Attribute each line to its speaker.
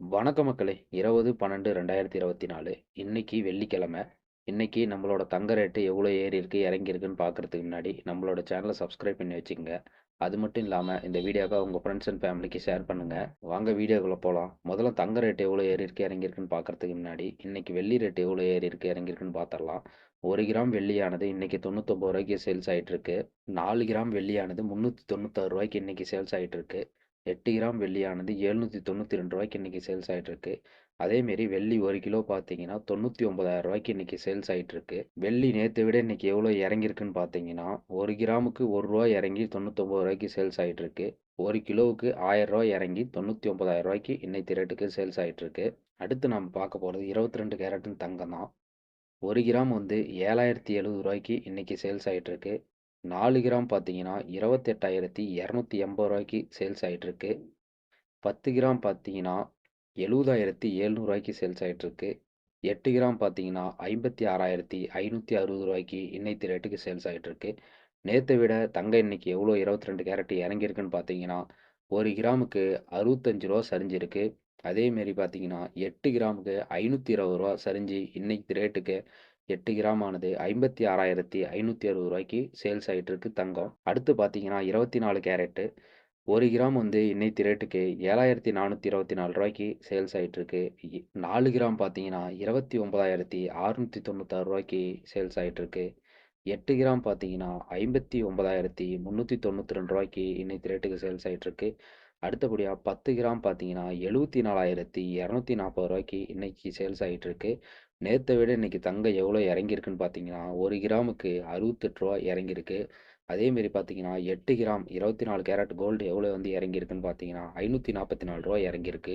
Speaker 1: வணக்கம் மக்களே! 20/12/2024 இன்னைக்கு வெள்ளிக்கிழமை. இன்னைக்கு நம்மளோட தங்க ரேட்டு எவ்வளோ ஏறியிருக்கு, இறங்கியிருக்குன்னு பார்க்குறதுக்கு முன்னாடி, நம்மளோட சேனல சப்ஸ்கிரைப் பண்ணி வச்சுக்கங்க. அது மட்டும் இல்லாம, இந்த வீடியோவ உங்க ஃப்ரெண்ட்ஸ் அண்ட் ஃபேமிலிக்கு ஷேர் பண்ணுங்க. வாங்க வீடியோக்குள்ள போலாம். முதல்ல தங்க ரேட் எவ்வளோ ஏறியிருக்கு, இறங்கியிருக்குன்னு பார்க்குறதுக்கு முன்னாடி, இன்னைக்கு வெள்ளி ரேட் எவ்வளோ ஏறியிருக்கு, இறங்கியிருக்குன்னு பார்த்துரலாம். 1 கிராம் வெள்ளியானது இன்னைக்கு ரூ. 99 சேல்ஸ் ஆயிட்டிருக்கு. 4 கிராம் வெள்ளியானது ரூ. 396 இன்னைக்கு சேல்ஸ் ஆயிட்டிருக்கு. 8 கிராம் வெள்ளியானது ரூ. 792 இன்னைக்கு சேல்ஸ் ஆயிட்டிருக்கு. அதேமாரி வெள்ளி 1 கிலோ பார்த்தீங்கன்னா, ரூ. 99,000 இன்னைக்கு சேல்ஸ் ஆயிட்டிருக்கு. வெள்ளி நேத்த விட இன்னைக்கு எவ்வளோ இறங்கியிருக்குன்னு பார்த்தீங்கன்னா, 1 கிராமுக்கு ரூ. 1 இறங்கி ரூ. 99 சேல்ஸ் ஆயிட்டிருக்கு. 1 கிலோவுக்கு ரூ. 1000 இறங்கி ரூ. 99,000 இன்னைக்கு ரேட்டுக்கு சேல்ஸ் ஆயிட்டிருக்கு. அடுத்து நாம பார்க்க போறது 22 கேரட்டின் தங்கம் தான். 1 கிராம் வந்து ரூ. 7,070 இன்னைக்கு சேல்ஸ் ஆயிட்டிருக்கு. 4 கிராம் பார்த்தீங்கன்னா, ரூ. 28,280 சேல்ஸ் ஆயிட்டிருக்கு. 10 கிராம் பார்த்தீங்கன்னா, ரூ. 70,700 சேல்ஸ் ஆயிட்டிருக்கு. 8 கிராம் பார்த்தீங்கன்னா, ரூ. 56,560 இன்னைக்கு ரேட்டுக்கு சேல்ஸ் ஆயிட்டிருக்கு. நேத்த விட தங்கம் இன்னைக்கு எவ்வளோ 22 கேரட் இறங்கியிருக்குன்னு பார்த்தீங்கன்னா, 1 கிராமுக்கு ரூ. 65 சரிஞ்சிருக்கு. அதேமாரி பார்த்தீங்கன்னா, 8 கிராமுக்கு ரூ. 520 சரிஞ்சு இன்னைக்கு ரேட்டுக்கு 8 கிராம் ஆனது ரூ. 56,560 சேல்ஸ் ஆயிட்டிருக்கு தங்கம். அடுத்து பார்த்தீங்கன்னா, 24 கேரட்டு 1 கிராம் வந்து இன்னைக்கு ரேட்டுக்கு ரூ. 7,424 சேல்ஸ் ஆயிட்டிருக்கு. 4 கிராம் பார்த்தீங்கன்னா, ரூ. 29,696 சேல்ஸ் ஆயிட்டிருக்கு. 8 கிராம் பார்த்தீங்கன்னா, ரூ. 59,392 இன்னைக்கு ரேட்டுக்கு சேல்ஸ் ஆயிட்டிருக்கு. அடுத்தபடியா 10 கிராம் பார்த்தீங்கன்னா, ரூ. 74,240 இன்னைக்கு சேல்ஸ் ஆயிட்டிருக்கு. நேத்த விட இன்னைக்கு தங்கம் எவ்வளோ இறங்கியிருக்குன்னு பார்த்தீங்கன்னா, 1 கிராமுக்கு ரூ. 68 இறங்கியிருக்கு. அதேமாரி பார்த்தீங்கன்னா, 8 கிராம் 24 கேரட் கோல்டு எவ்வளோ வந்து இறங்கியிருக்குன்னு பார்த்தீங்கன்னா, ரூ. 544 இறங்கியிருக்கு.